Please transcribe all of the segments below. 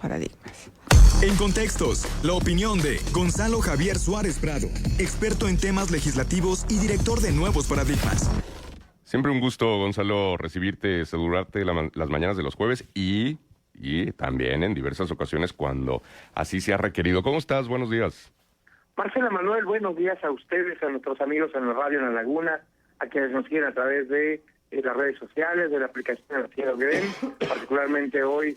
paradigmas. En Contextos, la opinión de Gonzalo Javier Suárez Prado, experto en temas legislativos y director de Nuevos Paradigmas. Siempre un gusto, Gonzalo, recibirte, saludarte las mañanas de los jueves y también en diversas ocasiones cuando así se ha requerido. ¿Cómo estás? Buenos días. Marcela Manuel, buenos días a ustedes, a nuestros amigos en la radio en La Laguna, a quienes nos siguen a través de las redes sociales, de la aplicación de Cielo Green, particularmente hoy.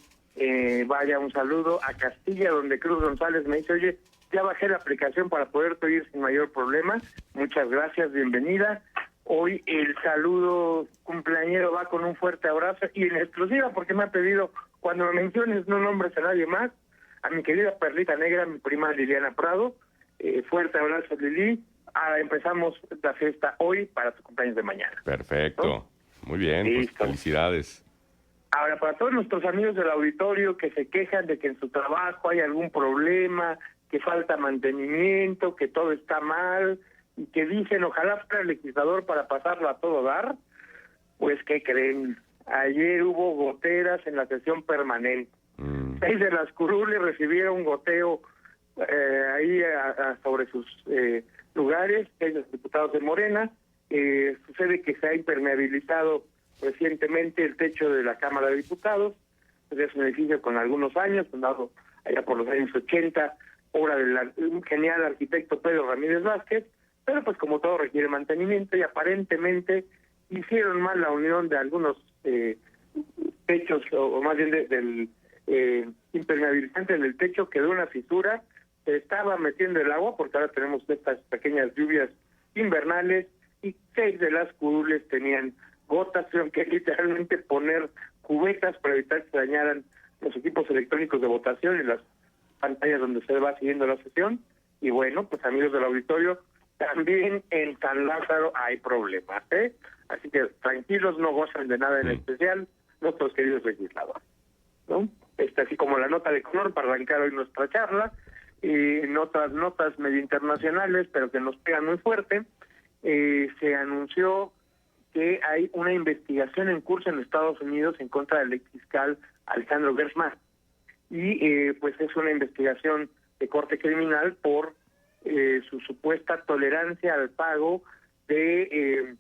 Vaya un saludo a Castilla, donde Cruz González me dice, oye, ya bajé la aplicación para poderte oír sin mayor problema. Muchas gracias, bienvenida. Hoy el saludo cumpleañero va con un fuerte abrazo y en exclusiva porque me ha pedido, cuando me menciones no nombres a nadie más, a mi querida Perlita Negra, mi prima Liliana Prado. Fuerte abrazo, Lili. Empezamos la fiesta hoy para tu cumpleaños de mañana. Perfecto, ¿no? Muy bien, pues felicidades. Ahora, para todos nuestros amigos del auditorio que se quejan de que en su trabajo hay algún problema, que falta mantenimiento, que todo está mal, y que dicen, ojalá fuera el legislador para pasarlo a todo dar, pues, ¿qué creen? Ayer hubo goteras en la sesión permanente. 6 de las curules recibieron goteo ahí sobre sus lugares, 6 de los diputados de Morena. Sucede que se ha impermeabilizado recientemente el techo de la Cámara de Diputados. Es un edificio con algunos años, fundado allá por los años 80, obra del genial arquitecto Pedro Ramírez Vázquez, pero pues como todo requiere mantenimiento y aparentemente hicieron mal la unión de algunos techos, o más bien del impermeabilizante del techo, quedó una fisura, se estaba metiendo el agua porque ahora tenemos estas pequeñas lluvias invernales y 6 de las curules tenían gotas, tuvieron que literalmente poner cubetas para evitar que se dañaran los equipos electrónicos de votación y las pantallas donde se va siguiendo la sesión. Y bueno, pues amigos del auditorio, también en San Lázaro hay problemas, así que tranquilos, no gozan de nada en especial nuestros queridos legisladores, ¿no? Así como la nota de color para arrancar hoy nuestra charla, y notas medio internacionales, pero que nos pegan muy fuerte. Se anunció que hay una investigación en curso en Estados Unidos en contra del ex fiscal Alejandro Gersman. Y pues es una investigación de corte criminal por su supuesta tolerancia al pago de,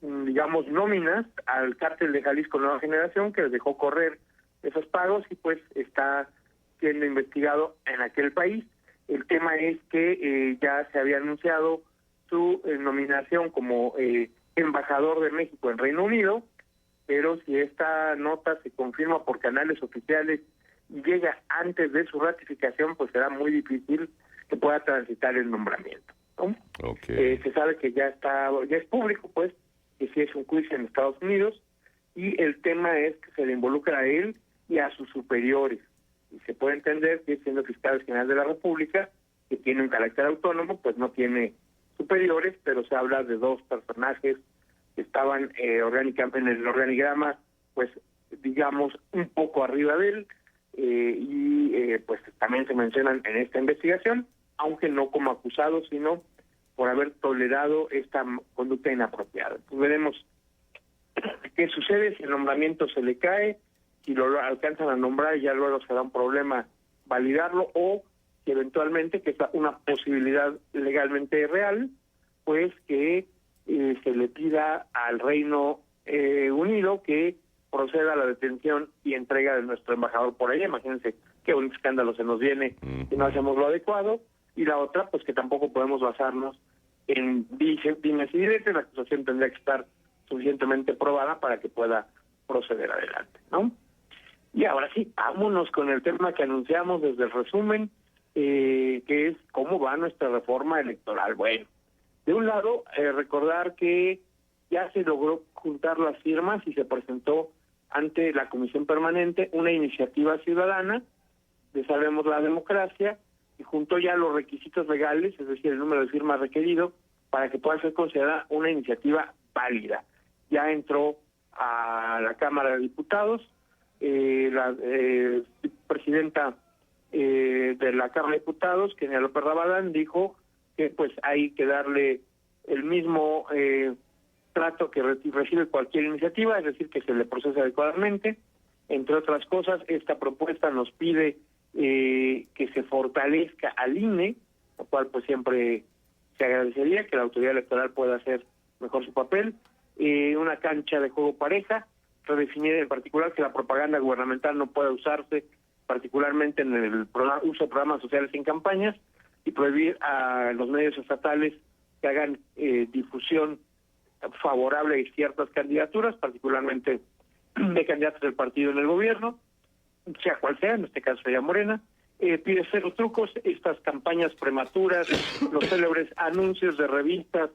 digamos, nóminas al cártel de Jalisco Nueva Generación, que les dejó correr esos pagos y pues está siendo investigado en aquel país. El tema es que ya se había anunciado su nominación como embajador de México en Reino Unido, pero si esta nota se confirma por canales oficiales y llega antes de su ratificación, pues será muy difícil que pueda transitar el nombramiento, ¿no? Se sabe que ya es público, pues, que sí es un juicio en Estados Unidos, y el tema es que se le involucra a él y a sus superiores. Y se puede entender que siendo fiscal general de la República, que tiene un carácter autónomo, pues no tiene superiores, pero se habla de 2 personajes que estaban orgánicamente en el organigrama, pues digamos un poco arriba de él, pues también se mencionan en esta investigación, aunque no como acusados, sino por haber tolerado esta conducta inapropiada. Pues veremos qué sucede, si el nombramiento se le cae, si lo alcanzan a nombrar y ya luego será un problema validarlo, o que eventualmente, que es una posibilidad legalmente real, pues que se le pida al Reino Unido que proceda a la detención y entrega de nuestro embajador por allá. Imagínense qué un escándalo se nos viene si no hacemos lo adecuado. Y la otra, pues que tampoco podemos basarnos en dimes y diretes. La acusación tendría que estar suficientemente probada para que pueda proceder adelante, ¿no? Y ahora sí, vámonos con el tema que anunciamos desde el resumen, que es cómo va nuestra reforma electoral. Bueno, de un lado, recordar que ya se logró juntar las firmas y se presentó ante la Comisión Permanente una iniciativa ciudadana de Salvemos la Democracia, y juntó ya los requisitos legales, es decir, el número de firmas requerido, para que pueda ser considerada una iniciativa válida. Ya entró a la Cámara de Diputados, la presidenta de la Cámara de Diputados, Kenia López Rabadán, dijo que pues hay que darle el mismo trato que recibe cualquier iniciativa, es decir, que se le procese adecuadamente. Entre otras cosas, esta propuesta nos pide que se fortalezca al INE, lo cual pues siempre se agradecería que la autoridad electoral pueda hacer mejor su papel, una cancha de juego pareja, redefinir en particular que la propaganda gubernamental no pueda usarse particularmente en el uso de programas sociales en campañas, y prohibir a los medios estatales que hagan difusión favorable a ciertas candidaturas, particularmente de candidatos del partido en el gobierno, sea cual sea, en este caso sería Morena. Pide cero trucos, estas campañas prematuras, los célebres anuncios de revistas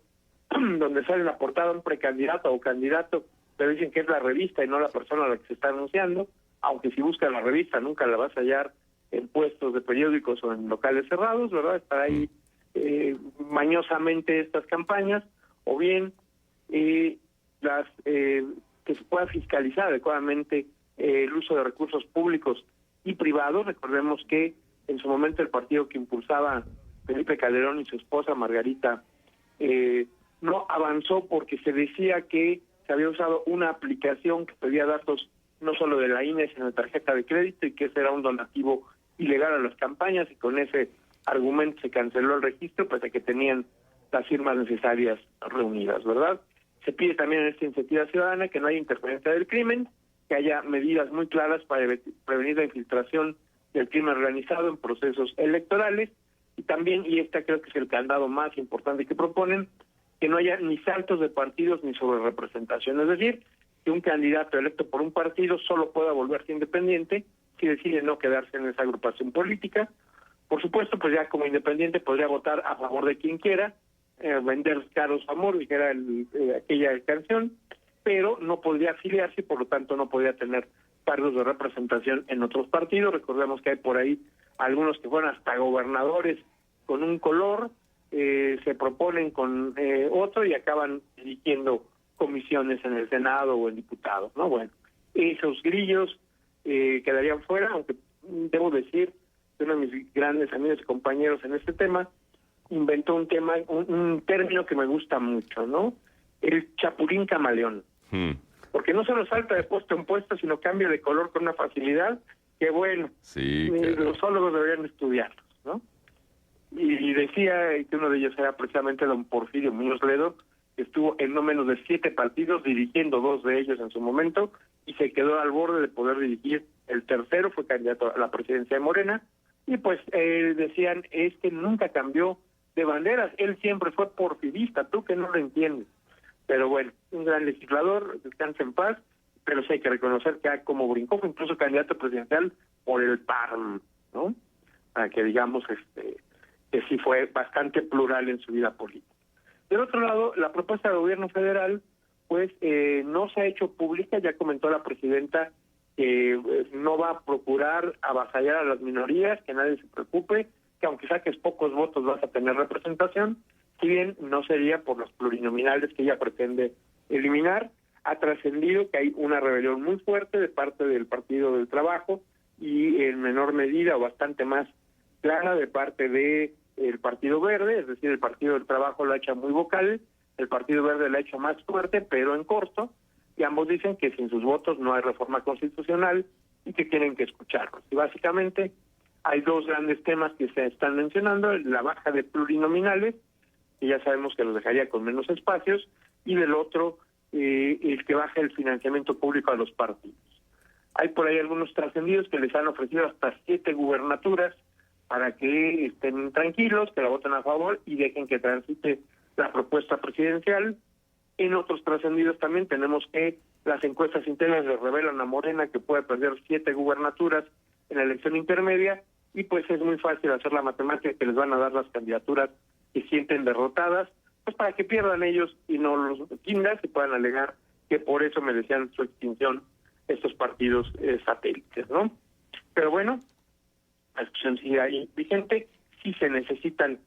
donde sale la portada un precandidato o candidato, pero dicen que es la revista y no la persona a la que se está anunciando, aunque si buscas la revista nunca la vas a hallar en puestos de periódicos o en locales cerrados, ¿verdad? Estar ahí mañosamente estas campañas, o bien las que se pueda fiscalizar adecuadamente el uso de recursos públicos y privados. Recordemos que en su momento el partido que impulsaba Felipe Calderón y su esposa Margarita no avanzó porque se decía que se había usado una aplicación que pedía datos no solo de la INE, sino de tarjeta de crédito, y que ese era un donativo ilegal a las campañas, y con ese argumento se canceló el registro, pese a que tenían las firmas necesarias reunidas, ¿verdad? Se pide también en esta iniciativa ciudadana que no haya interferencia del crimen, que haya medidas muy claras para prevenir la infiltración del crimen organizado en procesos electorales, y también, y esta creo que es el candado más importante que proponen, que no haya ni saltos de partidos ni sobre representación, es decir, que un candidato electo por un partido solo pueda volverse independiente si decide no quedarse en esa agrupación política. Por supuesto, pues ya como independiente podría votar a favor de quien quiera, vender caros amor, que era aquella canción, pero no podría afiliarse y por lo tanto no podría tener cargos de representación en otros partidos. Recordemos que hay por ahí algunos que fueron hasta gobernadores con un color, se proponen con otro y acaban dirigiendo comisiones en el Senado o en diputados, ¿no? Bueno, esos grillos quedarían fuera, aunque debo decir que uno de mis grandes amigos y compañeros en este tema inventó un término que me gusta mucho, ¿no? El chapulín camaleón. Porque no solo salta de puesto en puesto, sino cambia de color con una facilidad que, bueno, sí, los zoólogos deberían estudiarlos, ¿no? Y decía que uno de ellos era precisamente don Porfirio Muñoz Ledo, que estuvo en no menos de 7 partidos, dirigiendo 2 de ellos en su momento, y se quedó al borde de poder dirigir el tercero, fue candidato a la presidencia de Morena, y pues decían, nunca cambió de banderas, él siempre fue porfirista, tú que no lo entiendes. Pero bueno, un gran legislador, descansa en paz, pero sí hay que reconocer que como brincó, fue incluso candidato presidencial por el PAN, ¿no? Para que digamos que sí fue bastante plural en su vida política. Del otro lado, la propuesta del gobierno federal, pues no se ha hecho pública. Ya comentó la presidenta que no va a procurar avasallar a las minorías, que nadie se preocupe, que aunque saques pocos votos vas a tener representación, si bien no sería por los plurinominales que ella pretende eliminar. Ha trascendido que hay una rebelión muy fuerte de parte del Partido del Trabajo y en menor medida o bastante más clara de parte de el Partido Verde, es decir, el Partido del Trabajo lo ha hecho muy vocal, el Partido Verde lo ha hecho más fuerte, pero en corto, y ambos dicen que sin sus votos no hay reforma constitucional y que tienen que escucharlos. Y básicamente hay 2 grandes temas que se están mencionando: la baja de plurinominales, que ya sabemos que los dejaría con menos espacios, y del otro, el que baje el financiamiento público a los partidos. Hay por ahí algunos trascendidos que les han ofrecido hasta 7 gubernaturas para que estén tranquilos, que la voten a favor y dejen que transite la propuesta presidencial. En otros trascendidos también tenemos que las encuestas internas le revelan a Morena que puede perder 7 gubernaturas en la elección intermedia, y pues es muy fácil hacer la matemática que les van a dar las candidaturas que sienten derrotadas, pues para que pierdan ellos y no los guindas y puedan alegar que por eso merecían su extinción estos partidos satélites, ¿no? Pero bueno, la discusión sigue ahí vigente. Sí se necesitan.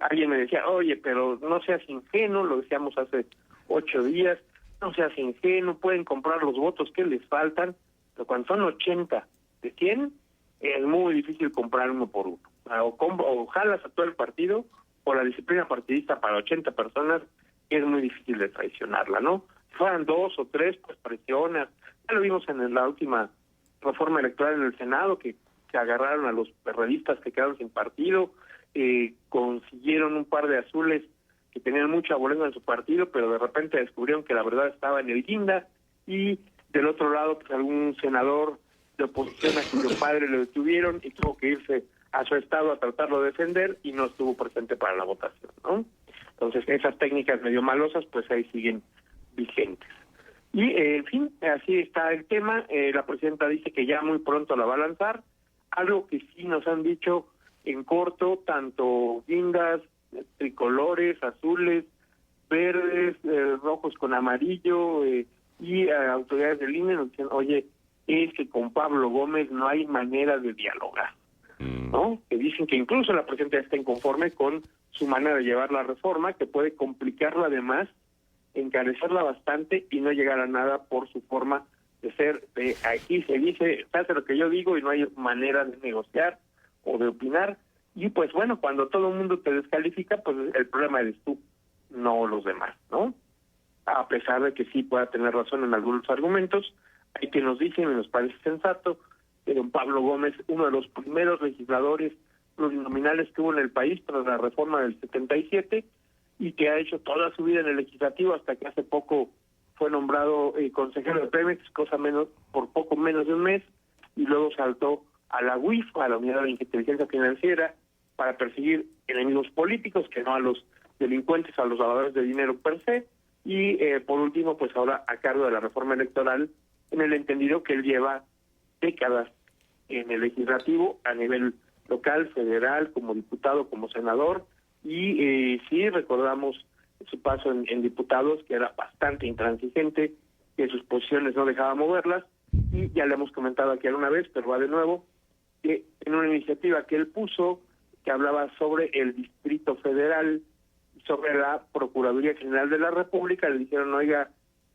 Alguien me decía, oye, pero no seas ingenuo, lo decíamos hace 8 días, no seas ingenuo, pueden comprar los votos que les faltan, pero cuando son 80 de 100, es muy difícil comprar uno por uno. O jalas a todo el partido, o la disciplina partidista para 80 personas, es muy difícil de traicionarla, ¿no? Si fueran 2 o 3, pues presionas. Ya lo vimos en la última reforma electoral en el Senado, que agarraron a los perredistas que quedaron sin partido, consiguieron un par de azules que tenían mucha abolengo en su partido, pero de repente descubrieron que la verdad estaba en el guinda, y del otro lado, pues algún senador de oposición a cuyo padre lo detuvieron y tuvo que irse a su estado a tratarlo de defender y no estuvo presente para la votación, ¿no? Entonces, esas técnicas medio malosas, pues ahí siguen vigentes. Y, en fin, así está el tema. La presidenta dice que ya muy pronto la va a lanzar, algo que sí nos han dicho en corto, tanto guindas, tricolores, azules, verdes, rojos con amarillo, y autoridades del INE nos dicen, oye, es que con Pablo Gómez no hay manera de dialogar, ¿no? Que dicen que incluso la presidenta está inconforme con su manera de llevar la reforma, que puede complicarla además, encarecerla bastante y no llegar a nada por su forma de ser. Aquí se dice, se hace lo que yo digo y no hay manera de negociar o de opinar. Y pues bueno, cuando todo el mundo te descalifica, pues el problema eres tú, no los demás, ¿no? A pesar de que sí pueda tener razón en algunos argumentos, hay quien nos dice, y nos parece sensato, que don Pablo Gómez, uno de los primeros legisladores plurinominales que hubo en el país tras la reforma del 77, y que ha hecho toda su vida en el legislativo hasta que hace poco fue nombrado consejero de Pemex, por poco menos de un mes, y luego saltó a la UIF, a la Unidad de Inteligencia Financiera, para perseguir enemigos políticos, que no a los delincuentes, a los lavadores de dinero per se, y por último, pues ahora a cargo de la reforma electoral, en el entendido que él lleva décadas en el legislativo a nivel local, federal, como diputado, como senador, y sí recordamos su paso en diputados, que era bastante intransigente, que sus posiciones no dejaba moverlas, y ya le hemos comentado aquí alguna vez, pero va de nuevo, que en una iniciativa que él puso, que hablaba sobre el Distrito Federal, sobre la Procuraduría General de la República, le dijeron, oiga,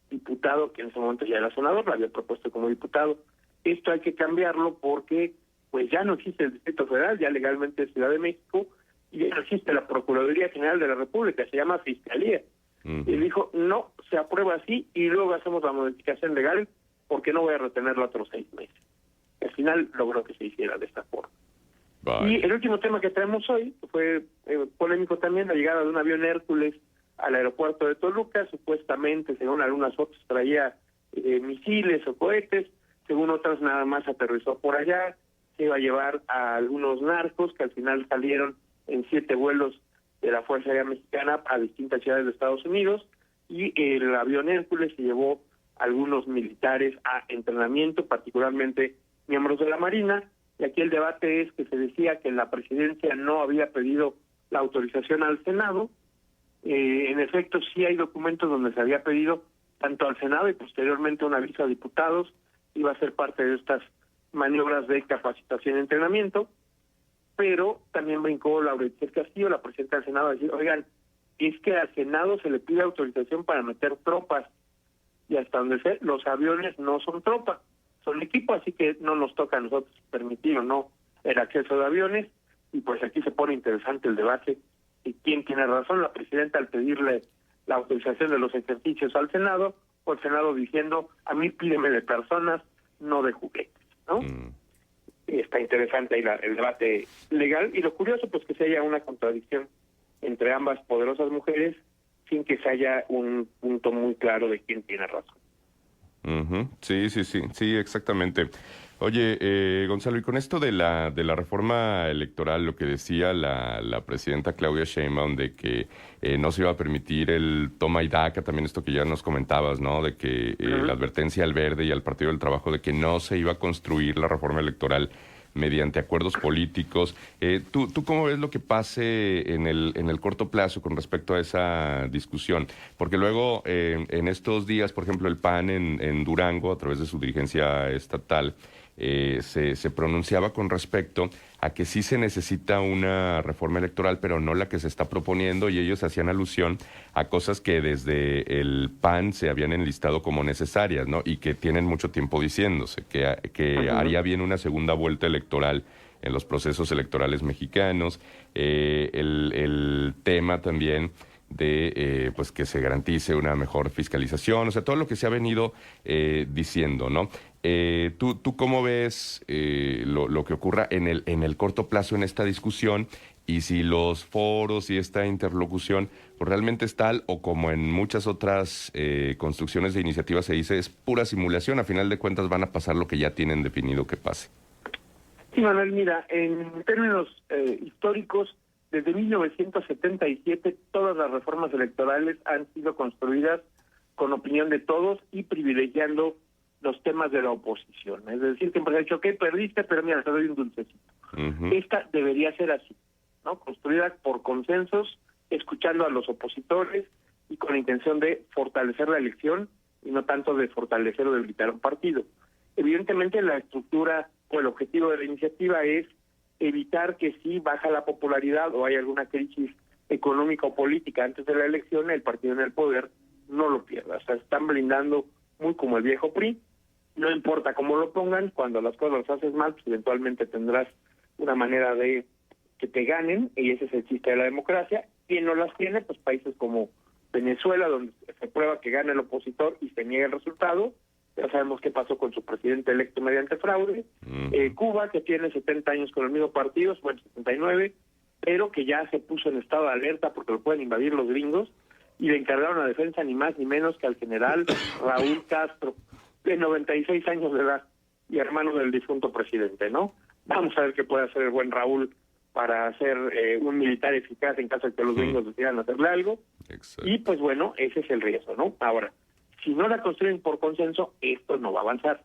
diputado, que en ese momento ya era senador, lo había propuesto como diputado, esto hay que cambiarlo porque pues ya no existe el Distrito Federal, ya legalmente es Ciudad de México, y ya no existe la Procuraduría General de la República, se llama Fiscalía. Y dijo, no, se aprueba así y luego hacemos la modificación legal porque no voy a retenerlo otros 6 meses. Al final logró que se hiciera de esta forma. Bye. Y el último tema que traemos hoy fue polémico también, la llegada de un avión Hércules al aeropuerto de Toluca. Supuestamente, según algunas fotos, traía misiles o cohetes, según otras nada más aterrizó por allá, se iba a llevar a algunos narcos que al final salieron en 7 vuelos de la Fuerza Aérea Mexicana a distintas ciudades de Estados Unidos, y el avión Hércules se llevó a algunos militares a entrenamiento, particularmente miembros de la Marina. Y aquí el debate es que se decía que la presidencia no había pedido la autorización al Senado. En efecto, sí hay documentos donde se había pedido tanto al Senado y posteriormente un aviso a diputados. Iba a ser parte de estas maniobras de capacitación y entrenamiento, pero también brincó Laura Itzel Castillo, la presidenta del Senado, a decir, oigan, es que al Senado se le pide autorización para meter tropas, y hasta donde sé, los aviones no son tropas, son equipo, así que no nos toca a nosotros permitir o no el acceso de aviones. Y pues aquí se pone interesante el debate y quién tiene razón, la presidenta al pedirle la autorización de los ejercicios al Senado, o el Senado diciendo, a mí pídeme de personas, no de juguetes, ¿no? Está interesante ahí el debate legal, y lo curioso pues que se haya una contradicción entre ambas poderosas mujeres sin que se haya un punto muy claro de quién tiene razón. Sí, exactamente. Oye, Gonzalo, y con esto de la reforma electoral, lo que decía la presidenta Claudia Sheinbaum de que no se iba a permitir el toma y daca, también esto que ya nos comentabas, ¿no? De que la advertencia al Verde y al Partido del Trabajo de que no se iba a construir la reforma electoral mediante acuerdos políticos. ¿Tú cómo ves lo que pase en el corto plazo con respecto a esa discusión? Porque luego, en estos días, por ejemplo, el PAN en Durango, a través de su dirigencia estatal, se pronunciaba con respecto a que sí se necesita una reforma electoral, pero no la que se está proponiendo, y ellos hacían alusión a cosas que desde el PAN se habían enlistado como necesarias, ¿no? Y que tienen mucho tiempo diciéndose, que haría bien una segunda vuelta electoral en los procesos electorales mexicanos, el tema también pues que se garantice una mejor fiscalización, o sea, todo lo que se ha venido diciendo, ¿no? ¿Tú cómo ves lo que ocurra en el corto plazo en esta discusión? Y si los foros y esta interlocución pues realmente es tal, o como en muchas otras construcciones de iniciativas se dice, es pura simulación, a final de cuentas van a pasar lo que ya tienen definido que pase. Sí, Manuel, mira, en términos históricos, desde 1977 todas las reformas electorales han sido construidas con opinión de todos y privilegiando los temas de la oposición. Es decir, siempre se ha dicho, ok, perdiste, pero mira, te doy un dulcecito. Esta debería ser así, ¿no? Construida por consensos, escuchando a los opositores y con la intención de fortalecer la elección y no tanto de fortalecer o debilitar un partido. Evidentemente la estructura o el objetivo de la iniciativa es evitar que si baja la popularidad o hay alguna crisis económica o política antes de la elección, el partido en el poder no lo pierda. O sea, están blindando muy como el viejo PRI. No importa cómo lo pongan, cuando las cosas las haces mal, pues eventualmente tendrás una manera de que te ganen, y ese es el chiste de la democracia. Quien no las tiene, pues países como Venezuela, donde se prueba que gana el opositor y se niega el resultado. Ya sabemos qué pasó con su presidente electo mediante fraude. Cuba, que tiene 70 años con el mismo partido, bueno, 79, pero que ya se puso en estado de alerta porque lo pueden invadir los gringos, y le encargaron la defensa ni más ni menos que al general Raúl Castro, de 96 años de edad, y hermano del difunto presidente, ¿no? Vamos a ver qué puede hacer el buen Raúl para ser un militar eficaz en caso de que los gringos decidan hacerle algo. Exacto. Y pues bueno, ese es el riesgo, ¿no? Ahora, si no la construyen por consenso, esto no va a avanzar.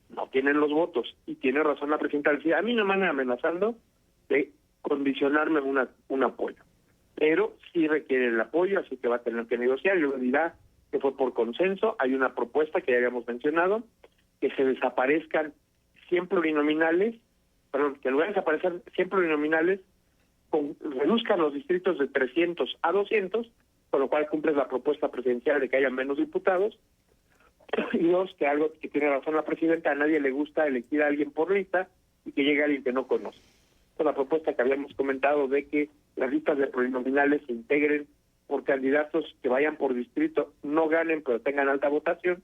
No tienen los votos. Y tiene razón la presidenta. A mí no me van amenazando de condicionarme un apoyo. Pero sí requiere el apoyo, así que va a tener que negociar. Yo le dirá que fue por consenso. Hay una propuesta que ya habíamos mencionado, que se desaparezcan 100 plurinominales, perdón, que en lugar de desaparecer 100 plurinominales, reduzcan los distritos de 300 a 200, con lo cual cumples la propuesta presidencial de que haya menos diputados. Y dos, que algo que tiene razón la presidenta, a nadie le gusta elegir a alguien por lista y que llegue alguien que no conoce. Con la propuesta que habíamos comentado de que las listas de plurinominales se integren por candidatos que vayan por distrito, no ganen pero tengan alta votación,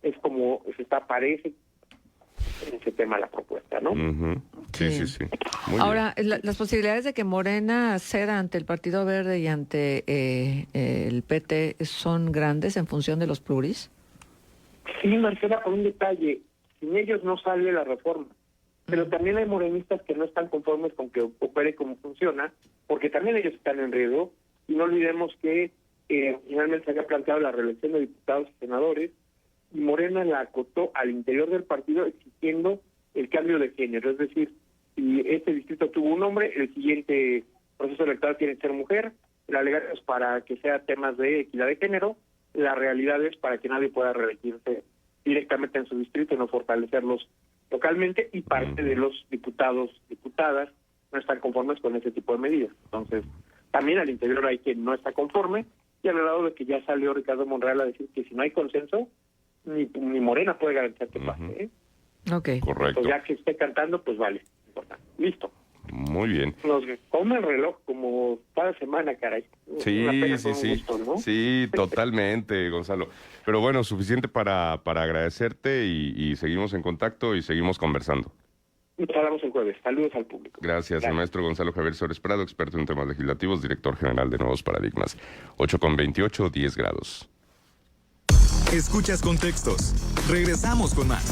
es como se parece en ese tema la propuesta, ¿no? Sí. Muy Ahora, las posibilidades de que Morena ceda ante el Partido Verde y ante el PT son grandes en función de los pluris. Sí, Marcela, con un detalle, sin ellos no sale la reforma, pero también hay morenistas que no están conformes con que opere como funciona, porque también ellos están en riesgo, y no olvidemos que finalmente se había planteado la reelección de diputados y senadores, y Morena la acotó al interior del partido exigiendo el cambio de género, es decir, si este distrito tuvo un hombre, el siguiente proceso electoral tiene que ser mujer, la legal es para que sea temas de equidad de género, la realidad es para que nadie pueda reelegirse directamente en su distrito y no fortalecerlos localmente, y parte de los diputados, diputadas, no están conformes con ese tipo de medidas. Entonces, también al interior hay quien no está conforme, y al lado de que ya salió Ricardo Monreal a decir que si no hay consenso, ni Morena puede garantizar que pase. Okay. Correcto. Entonces, ya que esté cantando, pues vale. Listo. Muy bien. Nos come el reloj como cada semana, caray. Sí, Una pena, sí, con un gusto, ¿no? Sí, totalmente, Gonzalo. Pero bueno, suficiente para agradecerte y seguimos en contacto y seguimos conversando. Nos hablamos el jueves. Saludos al público. Gracias, el maestro Gonzalo Javier Suárez Prado, experto en temas legislativos, director general de Nuevos Paradigmas. 8:28, 10 grados. Escuchas Contextos. Regresamos con más.